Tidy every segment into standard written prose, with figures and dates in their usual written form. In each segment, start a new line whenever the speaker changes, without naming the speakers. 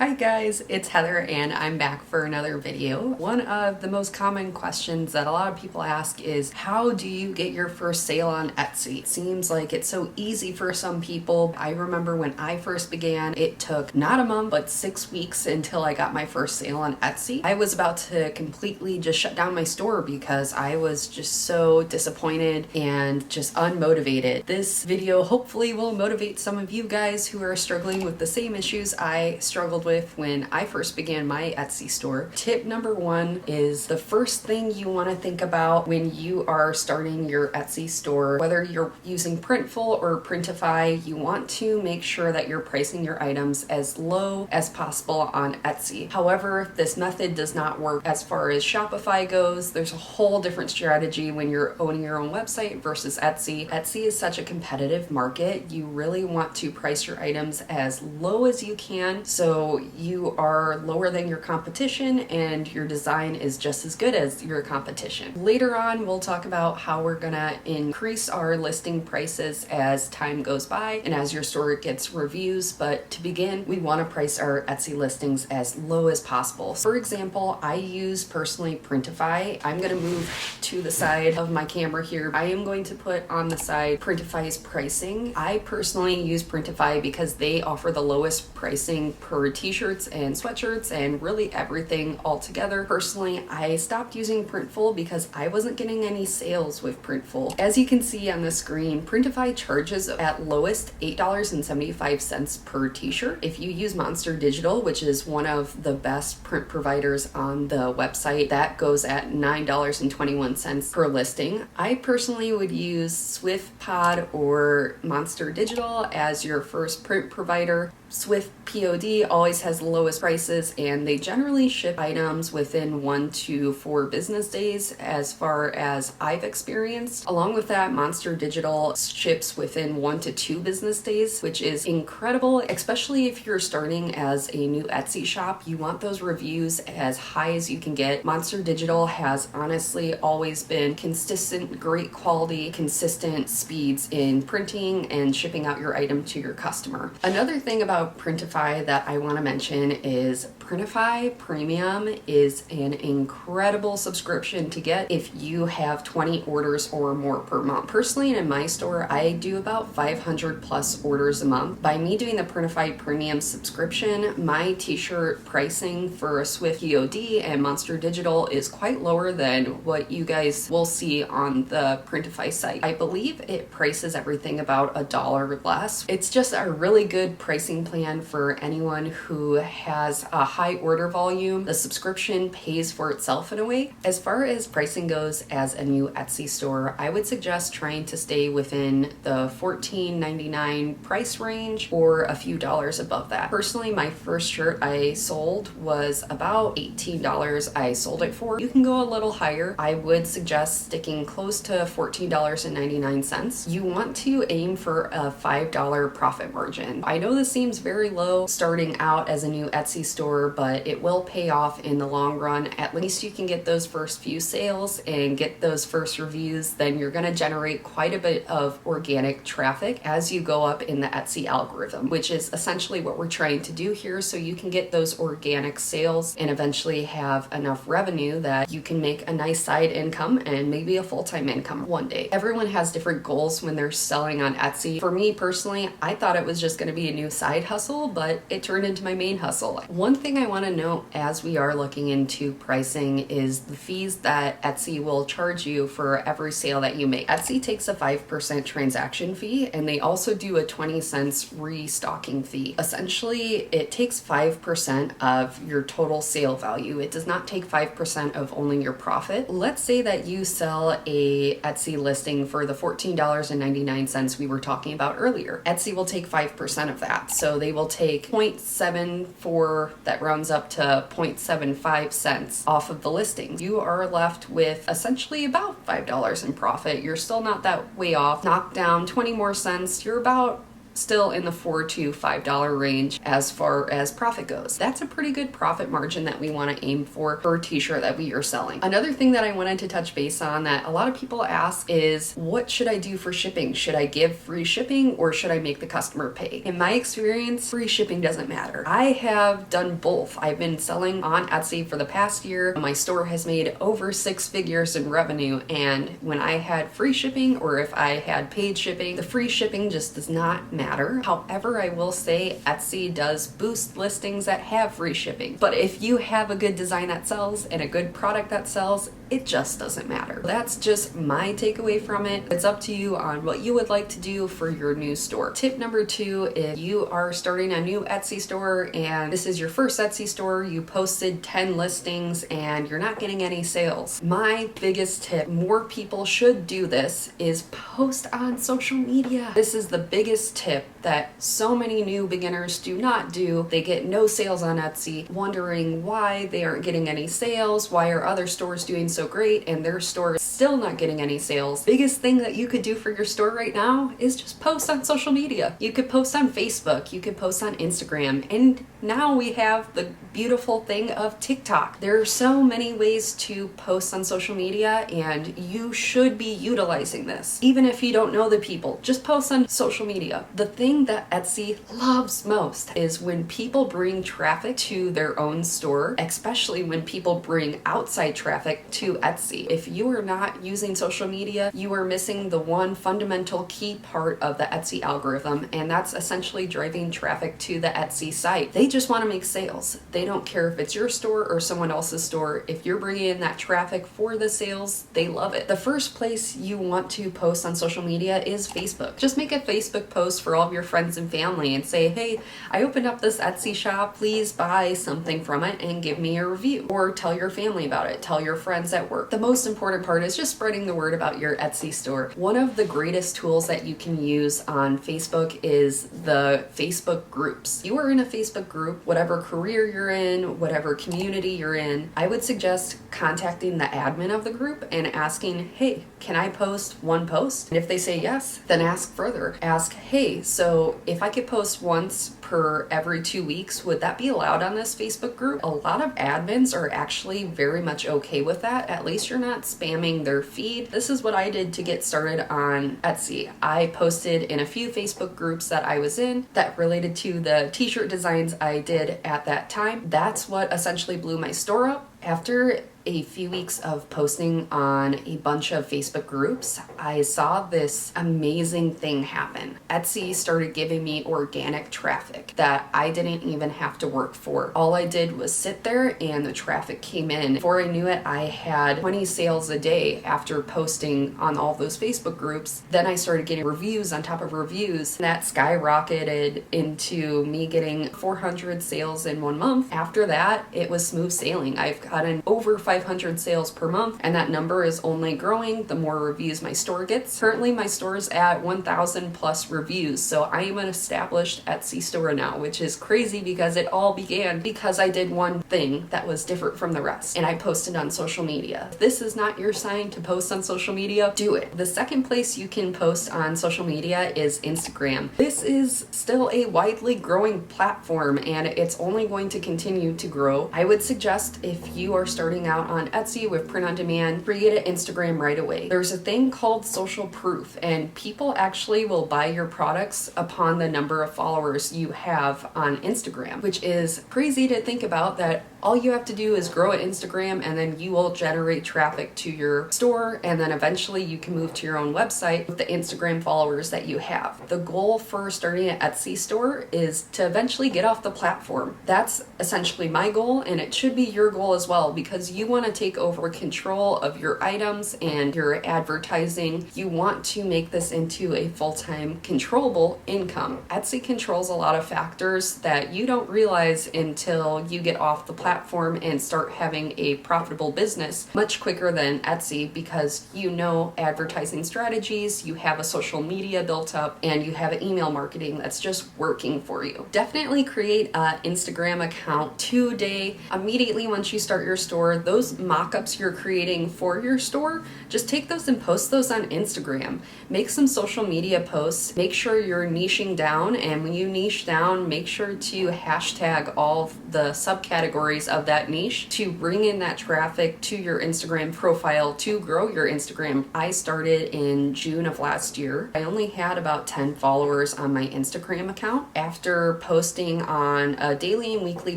Hi guys, it's Heather and I'm back for another video. One of the most common questions that a lot of people ask is how do you get your first sale on Etsy? It seems like it's so easy for some people. I remember when I first began, it took not a month but 6 weeks until I got my first sale on Etsy. I was about to completely just shut down my store because I was just so disappointed and just unmotivated. This video hopefully will motivate some of you guys who are struggling with the same issues I struggled with when I first began my Etsy store. Tip number one is the first thing you want to think about when you are starting your Etsy store. Whether you're using Printful or Printify, you want to make sure that you're pricing your items as low as possible on Etsy. However, this method does not work as far as Shopify goes. There's a whole different strategy when you're owning your own website versus Etsy. Etsy is such a competitive market. You really want to price your items as low as you can so you are lower than your competition and your design is just as good as your competition. Later on, we'll talk about how we're gonna increase our listing prices as time goes by and as your store gets reviews. But to begin, we want to price our Etsy listings as low as possible. For example, I use personally Printify. I'm gonna move to the side of my camera here. I am going to put on the side Printify's pricing. I personally use Printify because they offer the lowest pricing per t-shirts and sweatshirts and really everything all together. Personally, I stopped using Printful because I wasn't getting any sales with Printful. As you can see on the screen, Printify charges at lowest $8.75 per t-shirt. If you use Monster Digital, which is one of the best print providers on the website, that goes at $9.21 per listing. I personally would use SwiftPod or Monster Digital as your first print provider. Swift POD always has the lowest prices and they generally ship items within 1 to 4 business days as far as I've experienced. Along with that, Monster Digital ships within 1 to 2 business days, which is incredible, especially if you're starting as a new Etsy shop. You want those reviews as high as you can get. Monster Digital has honestly always been consistent, great quality, consistent speeds in printing and shipping out your item to your customer. Another thing about Printify that I want to mention is Printify Premium is an incredible subscription to get if you have 20 orders or more per month. Personally, in my store, I do about 500 plus orders a month. By me doing the Printify Premium subscription, my t-shirt pricing for Swift POD and Monster Digital is quite lower than what you guys will see on the Printify site. I believe it prices everything about $1 less. It's just a really good pricing plan for anyone who has a high order volume. The subscription pays for itself in a way. As far as pricing goes as a new Etsy store, I would suggest trying to stay within the $14.99 price range or a few dollars above that. Personally, my first shirt I sold was about $18 I sold it for. You can go a little higher. I would suggest sticking close to $14.99. You want to aim for a $5 profit margin. I know this seems very low starting out as a new Etsy store, but it will pay off in the long run. At least you can get those first few sales and get those first reviews. Then you're going to generate quite a bit of organic traffic as you go up in the Etsy algorithm, which is essentially what we're trying to do here. So you can get those organic sales and eventually have enough revenue that you can make a nice side income and maybe a full-time income one day. Everyone has different goals when they're selling on Etsy. For me personally, I thought it was just going to be a new side hustle, but it turned into my main hustle. One thing I want to note as we are looking into pricing is the fees that Etsy will charge you for every sale that you make. Etsy takes a 5% transaction fee and they also do a 20 cents restocking fee. Essentially, it takes 5% of your total sale value. It does not take 5% of only your profit. Let's say that you sell a Etsy listing for the $14.99 we were talking about earlier. Etsy will take 5% of that. So they will take 0.74, that rounds up to 0.75 cents off of the listings. You are left with essentially about $5 in profit. You're still not that way off. Knock down 20 more cents, you're about still in the $4 to $5 range as far as profit goes. That's a pretty good profit margin that we want to aim for per t-shirt that we are selling. Another thing that I wanted to touch base on that a lot of people ask is, what should I do for shipping? Should I give free shipping or should I make the customer pay? In my experience, free shipping doesn't matter. I have done both. I've been selling on Etsy for the past year. My store has made over 6 figures in revenue, and when I had free shipping or if I had paid shipping, the free shipping just does not matter. However, I will say Etsy does boost listings that have free shipping. But if you have a good design that sells and a good product that sells, it just doesn't matter. That's just my takeaway from it. It's up to you on what you would like to do for your new store. Tip number 2, if you are starting a new Etsy store and this is your first Etsy store, you posted 10 listings and you're not getting any sales. My biggest tip, more people should do this, is post on social media. This is the biggest tip that so many new beginners do not do. They get no sales on Etsy, wondering why they aren't getting any sales, why are other stores doing so great and their store is still not getting any sales. Biggest thing that you could do for your store right now is just post on social media. You could post on Facebook, you could post on Instagram, and now we have the beautiful thing of TikTok. There are so many ways to post on social media and you should be utilizing this. Even if you don't know the people, just post on social media. The thing that Etsy loves most is when people bring traffic to their own store, especially when people bring outside traffic to Etsy. If you are not using social media, you are missing the one fundamental key part of the Etsy algorithm, and that's essentially driving traffic to the Etsy site. They just want to make sales. They don't care if it's your store or someone else's store. If you're bringing in that traffic for the sales, they love it. The first place you want to post on social media is Facebook. Just make a Facebook post for all of your friends and family and say, hey, I opened up this Etsy shop, please buy something from it and give me a review. Or tell your family about it, tell your friends at work. The most important part is just spreading the word about your Etsy store. One of the greatest tools that you can use on Facebook is the Facebook groups. You are in a Facebook group, whatever career you're in, whatever community you're in, I would suggest contacting the admin of the group and asking, hey, can I post one post? And if they say yes, then ask further. Ask, hey, so if I could post once per every 2 weeks, would that be allowed on this Facebook group? A lot of admins are actually very much okay with that. At least you're not spamming their feed. This is what I did to get started on Etsy. I posted in a few Facebook groups that I was in that related to the t-shirt designs I did at that time. That's what essentially blew my store up. After a few weeks of posting on a bunch of Facebook groups, I saw this amazing thing happen. Etsy started giving me organic traffic that I didn't even have to work for. All I did was sit there and the traffic came in. Before I knew it, I had 20 sales a day after posting on all those Facebook groups. Then I started getting reviews on top of reviews. That skyrocketed into me getting 400 sales in 1 month. After that, it was smooth sailing. I've gotten over 500 sales per month, and that number is only growing the more reviews my store gets. Currently, my store is at 1,000 plus reviews, so I am an established Etsy store now, which is crazy because it all began because I did one thing that was different from the rest, and I posted on social media. If this is not your sign to post on social media, do it. The second place you can post on social media is Instagram. This is still a widely growing platform, and it's only going to continue to grow. I would suggest if you are starting out on Etsy with print on demand, create an Instagram right away. There's a thing called social proof, and people actually will buy your products upon the number of followers you have on Instagram, which is crazy to think about that all you have to do is grow an Instagram and then you will generate traffic to your store, and then eventually you can move to your own website with the Instagram followers that you have. The goal for starting an Etsy store is to eventually get off the platform. That's essentially my goal, and it should be your goal as well, because you want to take over control of your items and your advertising. You want to make this into a full-time controllable income. Etsy controls a lot of factors that you don't realize until you get off the platform platform and start having a profitable business much quicker than Etsy, because you know advertising strategies, you have a social media built up, and you have an email marketing that's just working for you. Definitely create an Instagram account today. Immediately once you start your store, those mock-ups you're creating for your store, just take those and post those on Instagram. Make some social media posts. Make sure you're niching down, and when you niche down, make sure to hashtag all the subcategories of that niche to bring in that traffic to your Instagram profile to grow your Instagram. I started in June of last year. I only had about 10 followers on my Instagram account. After posting on a daily and weekly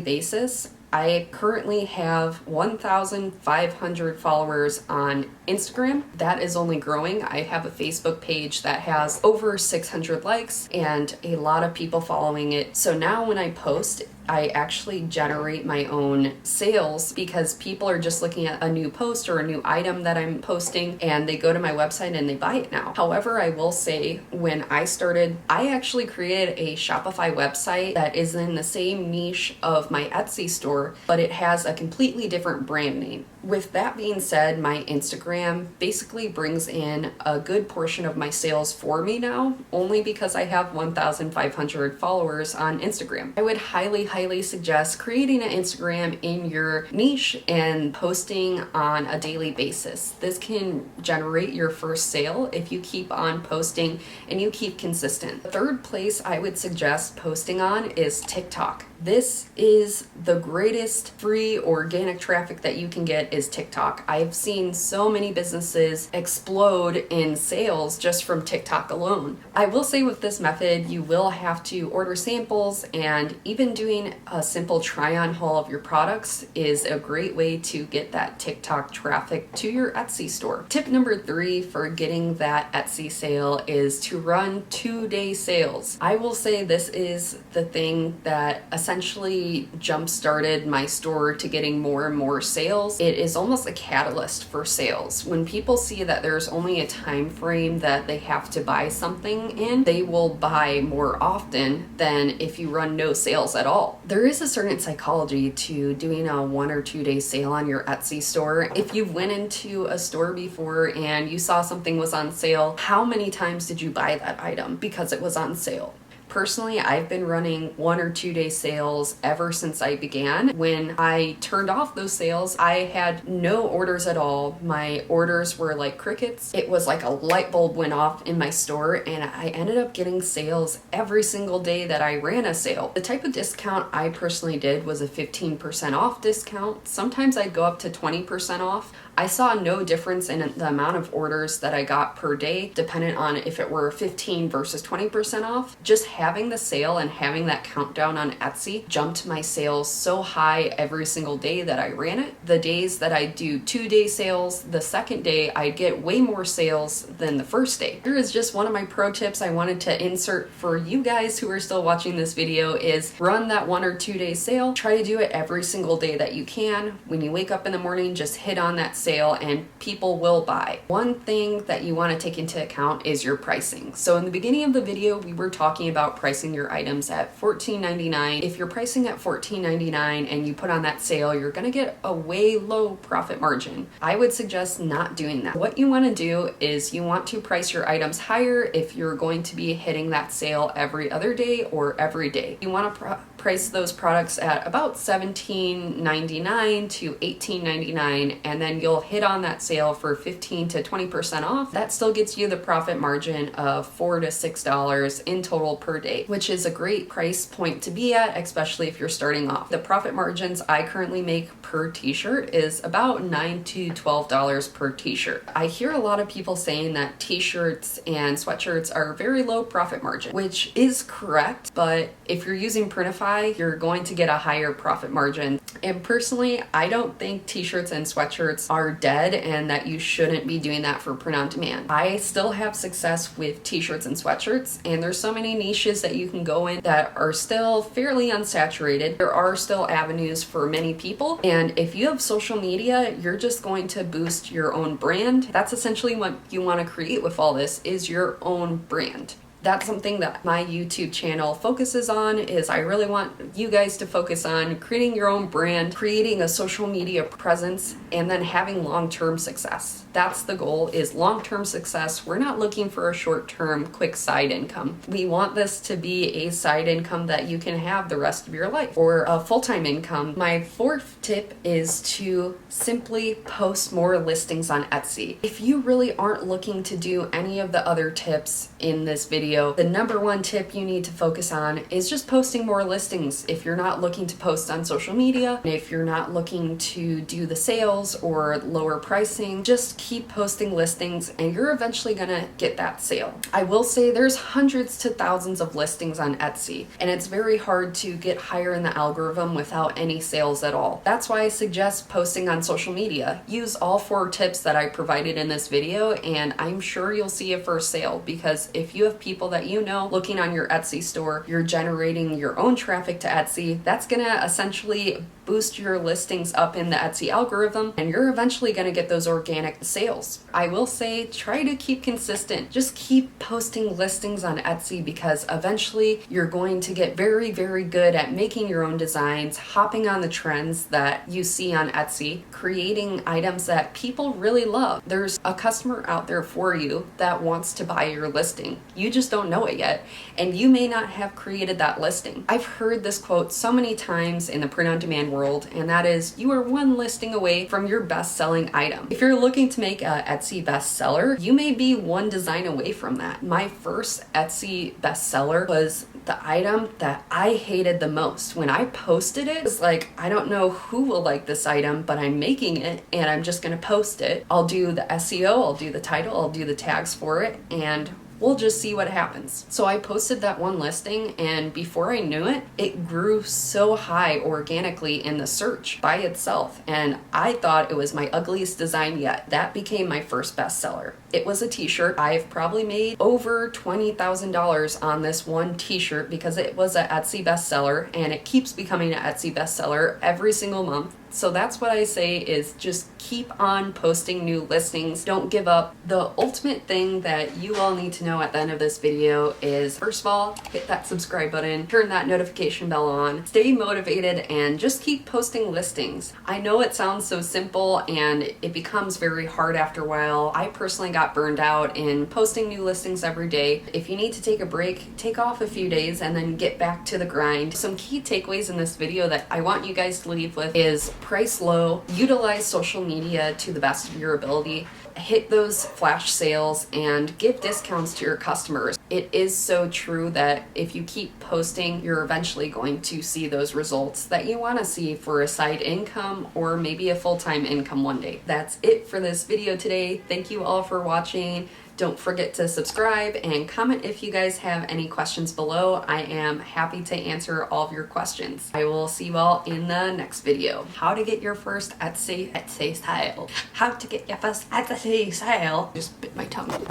basis, I currently have 1,500 followers on Instagram. That is only growing. I have a Facebook page that has over 600 likes and a lot of people following it. So now when I post, I actually generate my own sales because people are just looking at a new post or a new item that I'm posting and they go to my website and they buy it now. However, I will say when I started, I actually created a Shopify website that is in the same niche of my Etsy store, but it has a completely different brand name. With that being said, my Instagram basically brings in a good portion of my sales for me now, only because I have 1,500 followers on Instagram. I would highly suggest creating an Instagram in your niche and posting on a daily basis. This can generate your first sale if you keep on posting and you keep consistent. The third place I would suggest posting on is TikTok. This is the greatest free organic traffic that you can get is TikTok. I've seen so many businesses explode in sales just from TikTok alone. I will say with this method, you will have to order samples, and even doing a simple try-on haul of your products is a great way to get that TikTok traffic to your Etsy store. Tip number 3 for getting that Etsy sale is to run 2-day sales. I will say this is the thing that essentially jump-started my store to getting more and more sales. It is almost a catalyst for sales. When people see that there's only a time frame that they have to buy something in, they will buy more often than if you run no sales at all. There is a certain psychology to doing a 1 or 2 day sale on your Etsy store. If you went into a store before and you saw something was on sale, how many times did you buy that item because it was on sale? Personally, I've been running 1 or 2 day sales ever since I began. When I turned off those sales, I had no orders at all. My orders were like crickets. It was like a light bulb went off in my store, and I ended up getting sales every single day that I ran a sale. The type of discount I personally did was a 15% off discount. Sometimes I'd go up to 20% off. I saw no difference in the amount of orders that I got per day, dependent on if it were 15 versus 20% off. Just having the sale and having that countdown on Etsy jumped my sales so high every single day that I ran it. The days that I do 2 day sales, the second day I get way more sales than the first day. Here is just one of my pro tips I wanted to insert for you guys who are still watching this video is run that 1 or 2 day sale. Try to do it every single day that you can. When you wake up in the morning, just hit on that sale and people will buy. One thing that you want to take into account is your pricing. So in the beginning of the video, we were talking about pricing your items at $14.99. If you're pricing at $14.99 and you put on that sale, you're going to get a way low profit margin. I would suggest not doing that. What you want to do is you want to price your items higher if you're going to be hitting that sale every other day or every day. You want to price those products at about $17.99 to $18.99, and then you'll hit on that sale for 15 to 20% off. That still gets you the profit margin of $4 to $6 in total per day, which is a great price point to be at, especially if you're starting off. The profit margins I currently make per t-shirt is about $9 to $12 per t-shirt. I hear a lot of people saying that t-shirts and sweatshirts are very low profit margin, which is correct, but if you're using Printify, you're going to get a higher profit margin. And personally, I don't think t-shirts and sweatshirts are dead and that you shouldn't be doing that for print on demand. I still have success with t-shirts and sweatshirts, and there's so many niches that you can go in that are still fairly unsaturated. There are still avenues for many people, and if you have social media, you're just going to boost your own brand. That's essentially what you want to create with all this, is your own brand. That's something that my YouTube channel focuses on. Is I really want you guys to focus on creating your own brand, creating a social media presence, and then having long-term success. That's the goal, is long-term success. We're not looking for a short-term quick side income. We want this to be a side income that you can have the rest of your life, or a full-time income. My fourth tip is to simply post more listings on Etsy. If you really aren't looking to do any of the other tips in this video, the number one tip you need to focus on is just posting more listings. If you're not looking to post on social media, if you're not looking to do the sales or lower pricing, just keep posting listings and you're eventually gonna get that sale. I will say there's hundreds to thousands of listings on Etsy, and it's very hard to get higher in the algorithm without any sales at all. That's why I suggest posting on social media. Use all 4 tips that I provided in this video and I'm sure you'll see a first sale, because if you have people that you know looking on your Etsy store, you're generating your own traffic to Etsy. That's gonna essentially boost your listings up in the Etsy algorithm and you're eventually going to get those organic sales. I will say try to keep consistent. Just keep posting listings on Etsy, because eventually you're going to get very, very good at making your own designs, hopping on the trends that you see on Etsy, creating items that people really love. There's a customer out there for you that wants to buy your listing. You just don't know it yet, and you may not have created that listing. I've heard this quote so many times in the print-on-demand world, and that is, you are one listing away from your best-selling item. If you're looking to make a Etsy bestseller, you may be one design away from that. My first Etsy bestseller was the item that I hated the most. When I posted it, it was like, I don't know who will like this item, but I'm making it and I'm just gonna post it. I'll do the SEO, I'll do the title, I'll do the tags for it, and we'll just see what happens. So I posted that one listing, and before I knew it, it grew so high organically in the search by itself. And I thought it was my ugliest design yet. That became my first bestseller. It was a t-shirt. I've probably made over $20,000 on this one t-shirt because it was an Etsy bestseller, and it keeps becoming an Etsy bestseller every single month. So that's what I say, is just keep on posting new listings. Don't give up. The ultimate thing that you all need to know at the end of this video is, first of all, hit that subscribe button, turn that notification bell on, stay motivated, and just keep posting listings. I know it sounds so simple and it becomes very hard after a while. I personally got burned out in posting new listings every day. If you need to take a break, take off a few days and then get back to the grind. Some key takeaways in this video that I want you guys to leave with is price low, utilize social media to the best of your ability, hit those flash sales, and give discounts to your customers. It is so true that if you keep posting, you're eventually going to see those results that you want to see for a side income or maybe a full-time income one day. That's it for this video today. Thank you all for watching. Don't forget to subscribe and comment if you guys have any questions below. I am happy to answer all of your questions. I will see you all in the next video. How to get your first Etsy sale. How to get your first Etsy sale. Just bit my tongue.